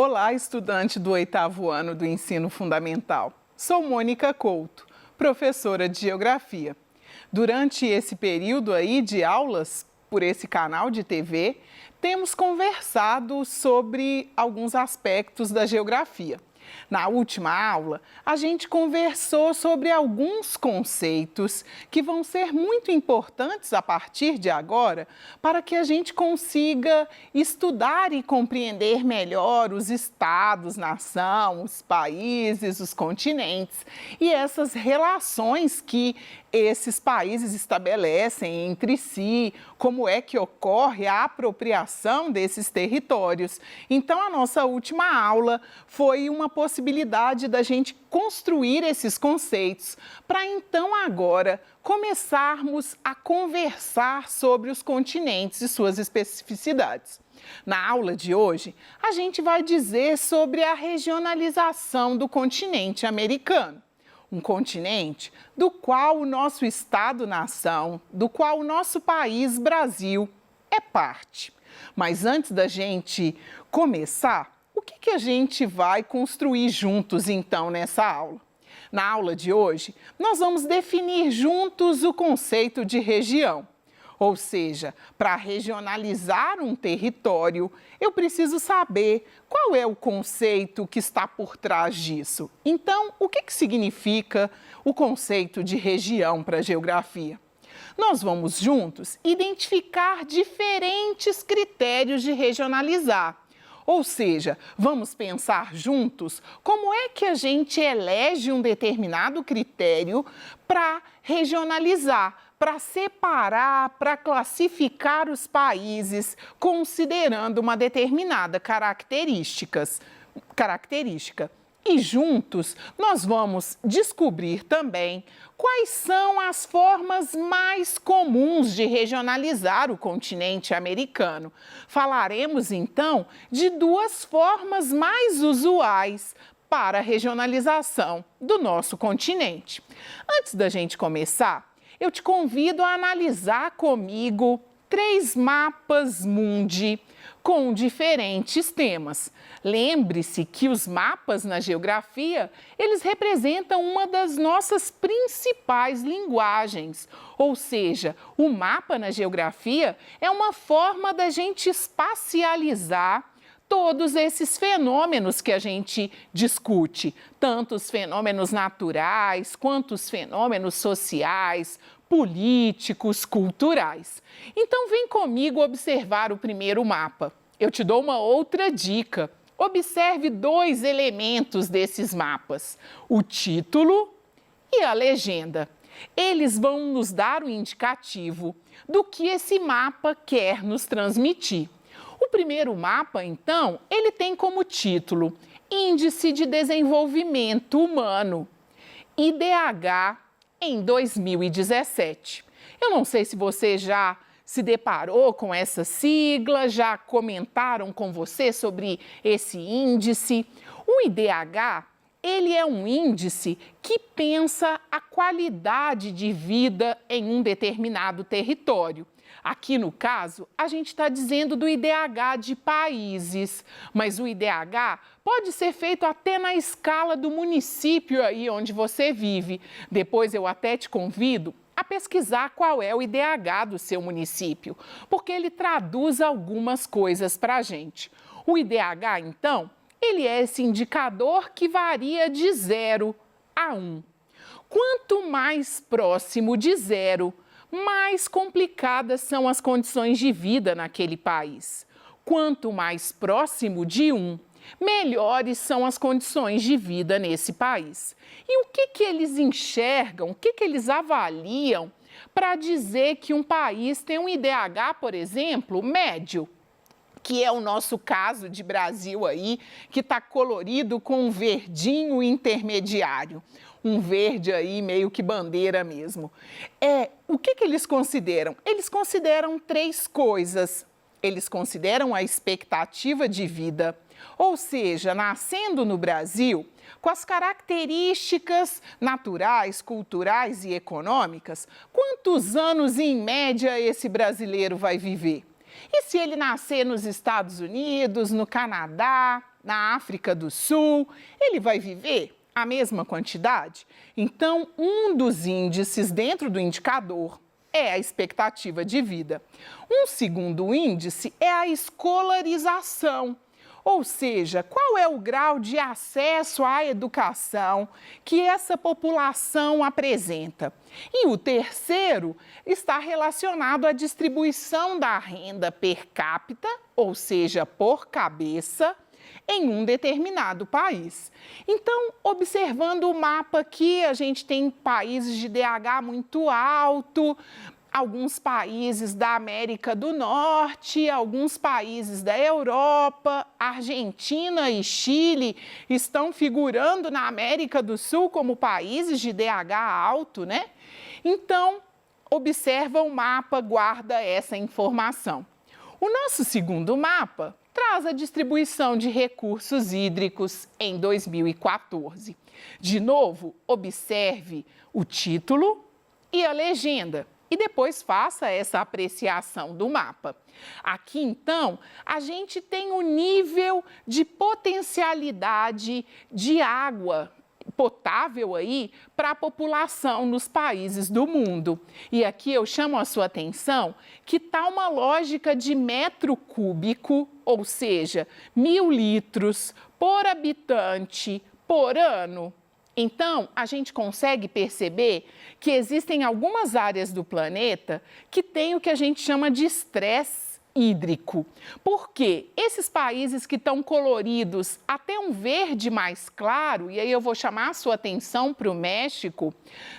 Olá, estudante do 8º ano do Ensino Fundamental. Sou Mônica Couto, professora de Geografia. Durante esse período aí de aulas por esse canal de TV, temos conversado sobre alguns aspectos da geografia. Na última aula, a gente conversou sobre alguns conceitos que vão ser muito importantes a partir de agora para que a gente consiga estudar e compreender melhor os estados, nação, os países, os continentes e essas relações que esses países estabelecem entre si, como é que ocorre a apropriação desses territórios. Então, a nossa última aula foi uma possibilidade da gente construir esses conceitos, para então agora começarmos a conversar sobre os continentes e suas especificidades. Na aula de hoje, a gente vai dizer sobre a regionalização do continente americano. Um continente do qual o nosso Estado-nação, do qual o nosso país, Brasil, é parte. Mas antes da gente começar, o que a gente vai construir juntos, então, nessa aula? Na aula de hoje, nós vamos definir juntos o conceito de região. Ou seja, para regionalizar um território, eu preciso saber qual é o conceito que está por trás disso. Então, o que significa o conceito de região para a geografia? Nós vamos juntos identificar diferentes critérios de regionalizar. Ou seja, vamos pensar juntos como é que a gente elege um determinado critério para regionalizar, para separar, para classificar os países, considerando uma determinada característica. E juntos nós vamos descobrir também quais são as formas mais comuns de regionalizar o continente americano. Falaremos então de duas formas mais usuais para a regionalização do nosso continente. Antes da gente começar, eu te convido a analisar comigo 3 mapas mundi com diferentes temas. Lembre-se que os mapas na geografia, eles representam uma das nossas principais linguagens. Ou seja, o mapa na geografia é uma forma da gente espacializar todos esses fenômenos que a gente discute, tanto os fenômenos naturais quanto os fenômenos sociais, políticos, culturais. Então, vem comigo observar o primeiro mapa. Eu te dou uma outra dica. Observe 2 elementos desses mapas, o título e a legenda. Eles vão nos dar um indicativo do que esse mapa quer nos transmitir. O primeiro mapa, então, ele tem como título Índice de Desenvolvimento Humano, IDH, em 2017. Eu não sei se você já se deparou com essa sigla, já comentaram com você sobre esse índice. O IDH, ele é um índice que pensa a qualidade de vida em um determinado território. Aqui, no caso, a gente está dizendo do IDH de países, mas o IDH pode ser feito até na escala do município aí onde você vive. Depois eu até te convido a pesquisar qual é o IDH do seu município, porque ele traduz algumas coisas para a gente. O IDH, então, ele é esse indicador que varia de 0 a 1. Quanto mais próximo de 0, mais complicadas são as condições de vida naquele país. Quanto mais próximo de 1, melhores são as condições de vida nesse país. E o que eles enxergam, o que eles avaliam para dizer que um país tem um IDH, por exemplo, médio? Que é o nosso caso de Brasil aí, que está colorido com um verdinho intermediário. Um verde aí meio que bandeira mesmo. O que eles consideram? Eles consideram 3 coisas. Eles consideram a expectativa de vida, ou seja, nascendo no Brasil, com as características naturais, culturais e econômicas, quantos anos em média esse brasileiro vai viver? E se ele nascer nos Estados Unidos, no Canadá, na África do Sul, ele vai viver a mesma quantidade? Então, um dos índices dentro do indicador é a expectativa de vida. Um segundo índice é a escolarização, ou seja, qual é o grau de acesso à educação que essa população apresenta. E o terceiro está relacionado à distribuição da renda per capita, ou seja, por cabeça, em um determinado país. Então, observando o mapa aqui, a gente tem países de DH muito alto, alguns países da América do Norte, alguns países da Europa, Argentina e Chile estão figurando na América do Sul como países de DH alto, né? Então, observa o mapa, guarda essa informação. O nosso segundo mapa traz a distribuição de recursos hídricos em 2014. De novo, observe o título e a legenda e depois faça essa apreciação do mapa. Aqui, então, a gente tem o nível de potencialidade de água potável aí para a população nos países do mundo. E aqui eu chamo a sua atenção que está uma lógica de metro cúbico, ou seja, 1.000 litros por habitante por ano. Então, a gente consegue perceber que existem algumas áreas do planeta que têm o que a gente chama de estresse hídrico. Porque esses países que estão coloridos até um verde mais claro, e aí eu vou chamar a sua atenção para o México,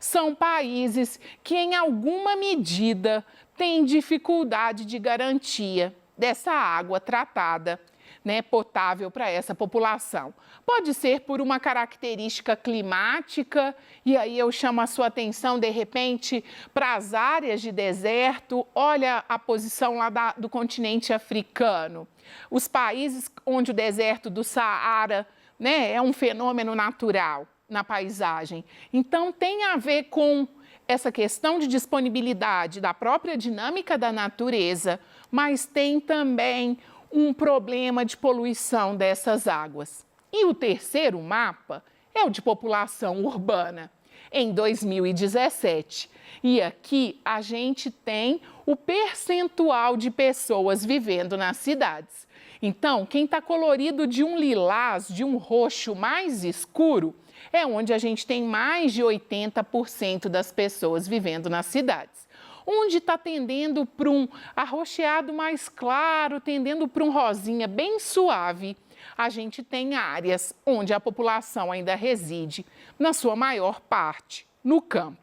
são países que em alguma medida têm dificuldade de garantia dessa água tratada, né, potável para essa população. Pode ser por uma característica climática, e aí eu chamo a sua atenção, de repente, para as áreas de deserto. Olha a posição lá do continente africano. Os países onde o deserto do Saara, né, é um fenômeno natural na paisagem. Então, tem a ver com essa questão de disponibilidade da própria dinâmica da natureza, mas tem também um problema de poluição dessas águas. E o terceiro mapa é o de população urbana, em 2017. E aqui a gente tem o percentual de pessoas vivendo nas cidades. Então, quem está colorido de um lilás, de um roxo mais escuro, é onde a gente tem mais de 80% das pessoas vivendo nas cidades. Onde está tendendo para um arroxeado mais claro, tendendo para um rosinha bem suave, a gente tem áreas onde a população ainda reside, na sua maior parte, no campo.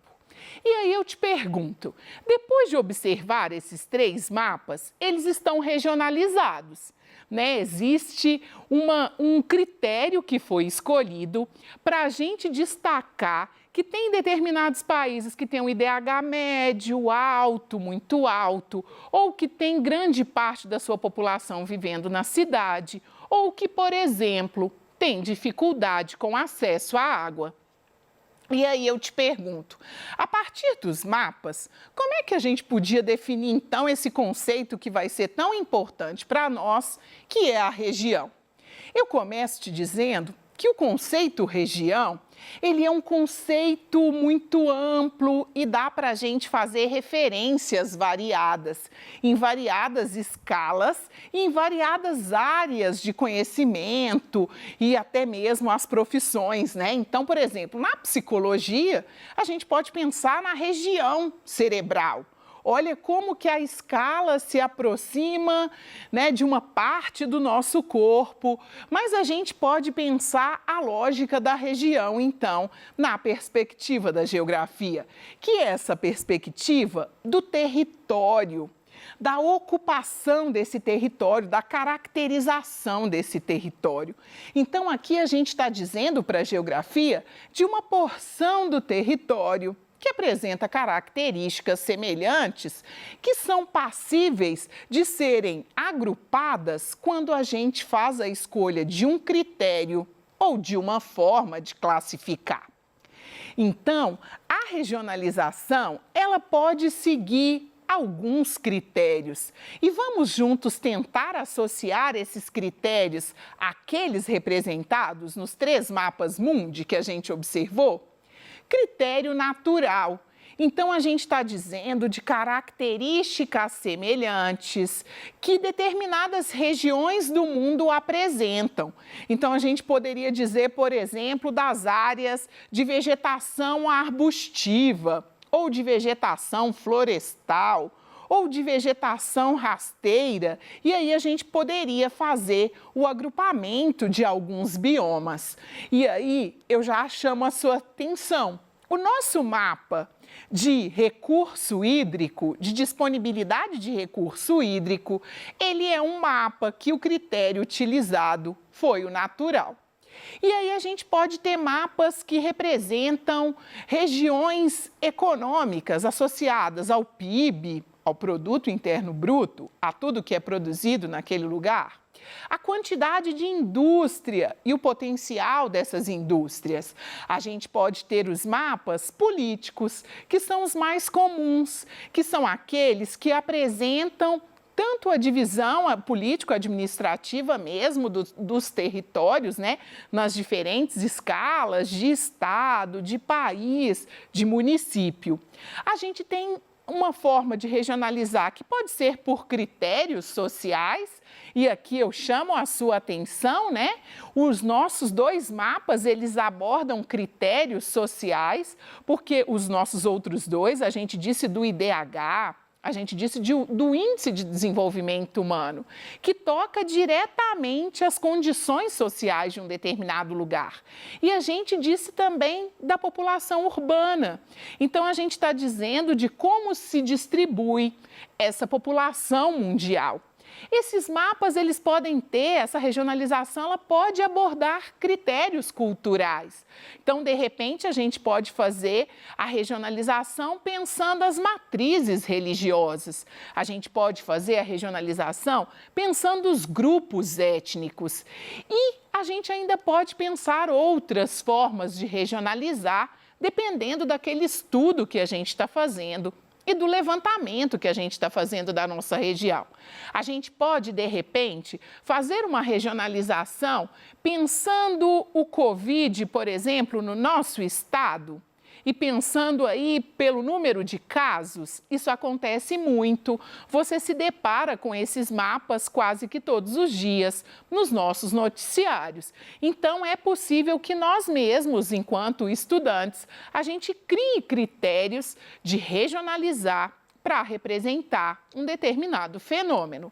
E aí eu te pergunto, depois de observar esses três mapas, eles estão regionalizados, né? Existe um critério que foi escolhido para a gente destacar que tem determinados países que têm um IDH médio, alto, muito alto, ou que tem grande parte da sua população vivendo na cidade, ou que, por exemplo, tem dificuldade com acesso à água. E aí eu te pergunto, a partir dos mapas, como é que a gente podia definir então esse conceito que vai ser tão importante para nós, que é a região? Eu começo te dizendo que o conceito região, ele é um conceito muito amplo e dá para a gente fazer referências variadas, em variadas escalas e em variadas áreas de conhecimento e até mesmo as profissões, né? Então, por exemplo, na psicologia, a gente pode pensar na região cerebral. Olha como que a escala se aproxima, né, de uma parte do nosso corpo, mas a gente pode pensar a lógica da região, então, na perspectiva da geografia, que é essa perspectiva do território, da ocupação desse território, da caracterização desse território. Então, aqui a gente está dizendo para a geografia de uma porção do território que apresenta características semelhantes, que são passíveis de serem agrupadas quando a gente faz a escolha de um critério ou de uma forma de classificar. Então, a regionalização, ela pode seguir alguns critérios. E vamos juntos tentar associar esses critérios àqueles representados nos 3 mapas mundi que a gente observou? Critério natural. Então, a gente está dizendo de características semelhantes que determinadas regiões do mundo apresentam. Então, a gente poderia dizer, por exemplo, das áreas de vegetação arbustiva, ou de vegetação florestal, ou de vegetação rasteira, e aí a gente poderia fazer o agrupamento de alguns biomas. E aí eu já chamo a sua atenção. O nosso mapa de recurso hídrico, de disponibilidade de recurso hídrico, ele é um mapa que o critério utilizado foi o natural. E aí a gente pode ter mapas que representam regiões econômicas associadas ao PIB, ao Produto Interno Bruto, a tudo que é produzido naquele lugar. A quantidade de indústria e o potencial dessas indústrias. A gente pode ter os mapas políticos, que são os mais comuns, que são aqueles que apresentam tanto a divisão político-administrativa mesmo dos territórios, né, nas diferentes escalas de estado, de país, de município. A gente tem uma forma de regionalizar que pode ser por critérios sociais, e aqui eu chamo a sua atenção, né? Os nossos 2 mapas, eles abordam critérios sociais, porque os nossos outros 2, a gente disse do IDH, a gente disse do Índice de Desenvolvimento Humano, que toca diretamente as condições sociais de um determinado lugar. E a gente disse também da população urbana. Então, a gente está dizendo de como se distribui essa população mundial. Esses mapas, eles podem ter, essa regionalização, ela pode abordar critérios culturais. Então, de repente, a gente pode fazer a regionalização pensando as matrizes religiosas. A gente pode fazer a regionalização pensando os grupos étnicos. E a gente ainda pode pensar outras formas de regionalizar, dependendo daquele estudo que a gente está fazendo e do levantamento que a gente está fazendo da nossa região. A gente pode, de repente, fazer uma regionalização pensando o Covid, por exemplo, no nosso estado, e pensando aí pelo número de casos. Isso acontece muito. Você se depara com esses mapas quase que todos os dias nos nossos noticiários. Então, é possível que nós mesmos, enquanto estudantes, a gente crie critérios de regionalizar para representar um determinado fenômeno.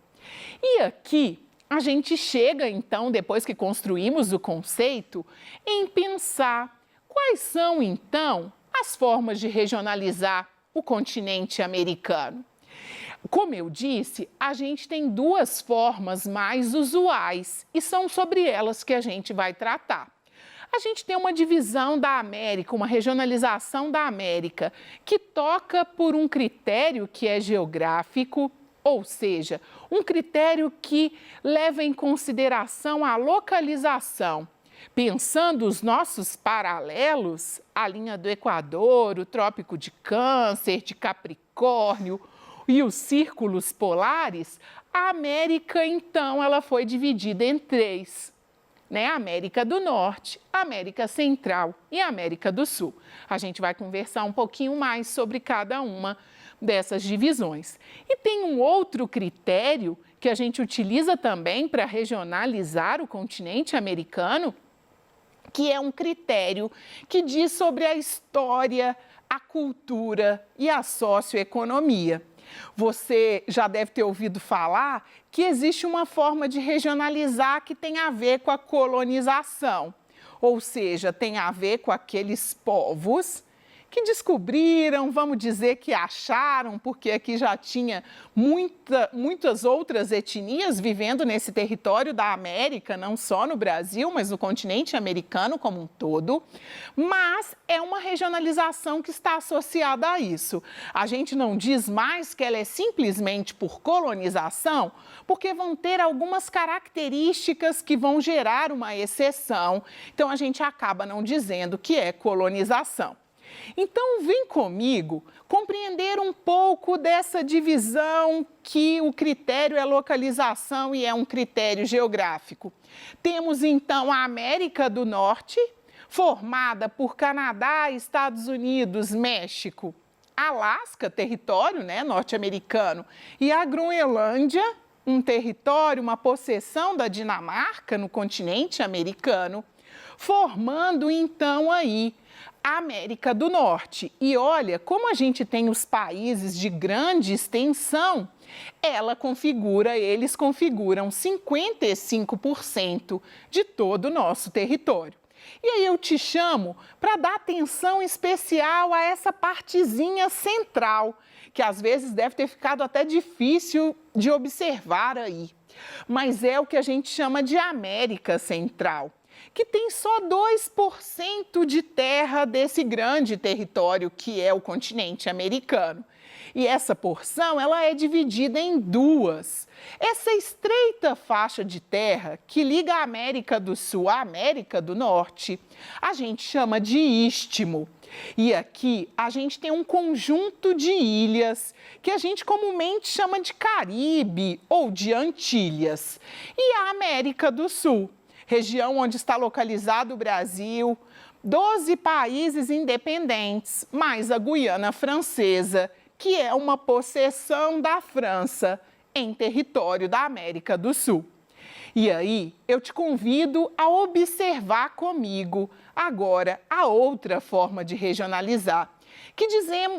E aqui a gente chega, então, depois que construímos o conceito, em pensar quais são, então, as formas de regionalizar o continente americano. Como eu disse, a gente tem 2 formas mais usuais e são sobre elas que a gente vai tratar. A gente tem uma divisão da América, uma regionalização da América, que toca por um critério que é geográfico, ou seja, um critério que leva em consideração a localização. Pensando os nossos paralelos, a linha do Equador, o Trópico de Câncer, de Capricórnio e os círculos polares, a América, então, ela foi dividida em 3, né? A América do Norte, a América Central e a América do Sul. A gente vai conversar um pouquinho mais sobre cada uma dessas divisões. E tem um outro critério que a gente utiliza também para regionalizar o continente americano, que é um critério que diz sobre a história, a cultura e a socioeconomia. Você já deve ter ouvido falar que existe uma forma de regionalizar que tem a ver com a colonização, ou seja, tem a ver com aqueles povos que descobriram, vamos dizer que acharam, porque aqui já tinha muitas outras etnias vivendo nesse território da América, não só no Brasil, mas no continente americano como um todo. Mas é uma regionalização que está associada a isso. A gente não diz mais que ela é simplesmente por colonização, porque vão ter algumas características que vão gerar uma exceção. Então, a gente acaba não dizendo que é colonização. Então, vem comigo compreender um pouco dessa divisão que o critério é localização e é um critério geográfico. Temos, então, a América do Norte, formada por Canadá, Estados Unidos, México, Alasca, território, norte-americano, e a Groenlândia, um território, uma possessão da Dinamarca no continente americano, formando, então, aí a América do Norte. E olha, como a gente tem os países de grande extensão, eles configuram 55% de todo o nosso território. E aí eu te chamo para dar atenção especial a essa partezinha central, que às vezes deve ter ficado até difícil de observar aí. Mas é o que a gente chama de América Central, que tem só 2% de terra desse grande território que é o continente americano. E essa porção, ela é dividida em duas. Essa estreita faixa de terra que liga a América do Sul à América do Norte, a gente chama de istmo. E aqui a gente tem um conjunto de ilhas que a gente comumente chama de Caribe ou de Antilhas. E a América do Sul, região onde está localizado o Brasil, 12 países independentes, mais a Guiana Francesa, que é uma possessão da França em território da América do Sul. E aí, eu te convido a observar comigo agora a outra forma de regionalizar, que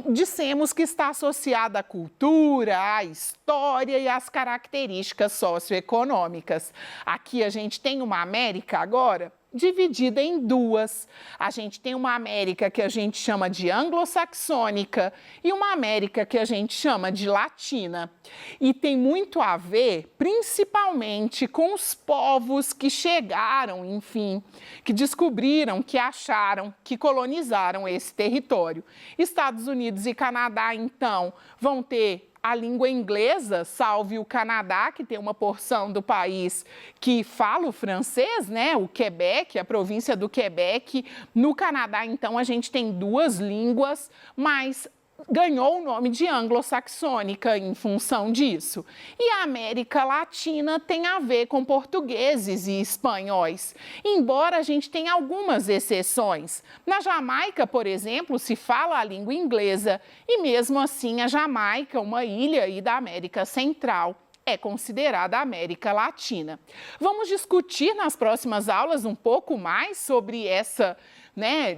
dissemos que está associada à cultura, à história e às características socioeconômicas. Aqui a gente tem uma América agora dividida em duas. A gente tem uma América que a gente chama de anglo-saxônica e uma América que a gente chama de latina. E tem muito a ver, principalmente, com os povos que chegaram, enfim, que descobriram, que acharam, que colonizaram esse território. Estados Unidos e Canadá, então, vão ter a língua inglesa, salve o Canadá, que tem uma porção do país que fala o francês, o Quebec, a província do Quebec. No Canadá, então, a gente tem duas línguas, mas ganhou o nome de anglo-saxônica em função disso. E a América Latina tem a ver com portugueses e espanhóis, embora a gente tenha algumas exceções. Na Jamaica, por exemplo, se fala a língua inglesa e mesmo assim a Jamaica, uma ilha aí da América Central, é considerada América Latina. Vamos discutir nas próximas aulas um pouco mais sobre essa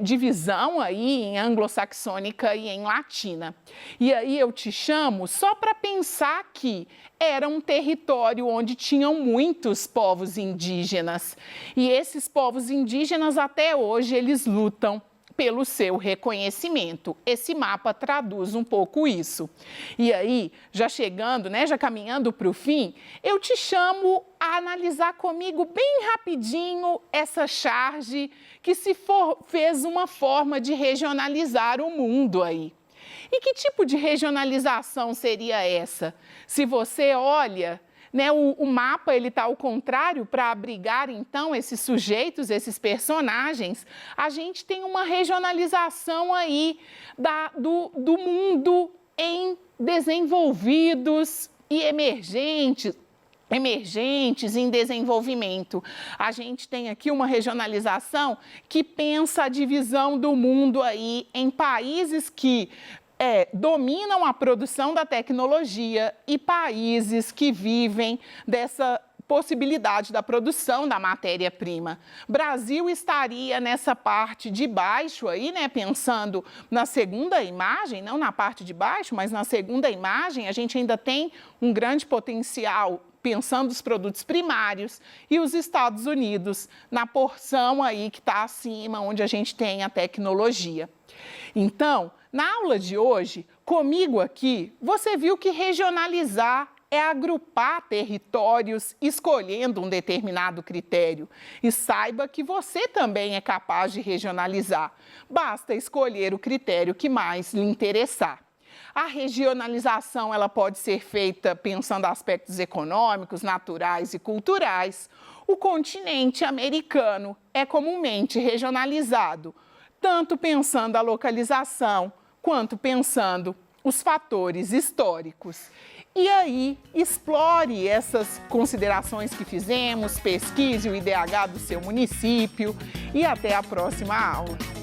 divisão aí em anglo-saxônica e em latina. E aí eu te chamo só para pensar que era um território onde tinham muitos povos indígenas. E esses povos indígenas até hoje eles lutam pelo seu reconhecimento. Esse mapa traduz um pouco isso. E aí, já chegando, já caminhando para o fim, eu te chamo a analisar comigo bem rapidinho essa charge que fez uma forma de regionalizar o mundo aí. E que tipo de regionalização seria essa? Se você olha, o mapa está ao contrário para abrigar, então, esses sujeitos, esses personagens. A gente tem uma regionalização aí do mundo em desenvolvidos e emergentes em desenvolvimento. A gente tem aqui uma regionalização que pensa a divisão do mundo aí em países que dominam a produção da tecnologia e países que vivem dessa possibilidade da produção da matéria-prima. Brasil estaria nessa parte de baixo aí, pensando na segunda imagem, não na parte de baixo, mas na segunda imagem, a gente ainda tem um grande potencial pensando os produtos primários, e os Estados Unidos na porção aí que está acima, onde a gente tem a tecnologia. Então, na aula de hoje, comigo aqui, você viu que regionalizar é agrupar territórios escolhendo um determinado critério. E saiba que você também é capaz de regionalizar. Basta escolher o critério que mais lhe interessar. A regionalização ela pode ser feita pensando aspectos econômicos, naturais e culturais. O continente americano é comumente regionalizado, tanto pensando a localização, quanto pensando os fatores históricos. E aí, explore essas considerações que fizemos, pesquise o IDH do seu município e até a próxima aula.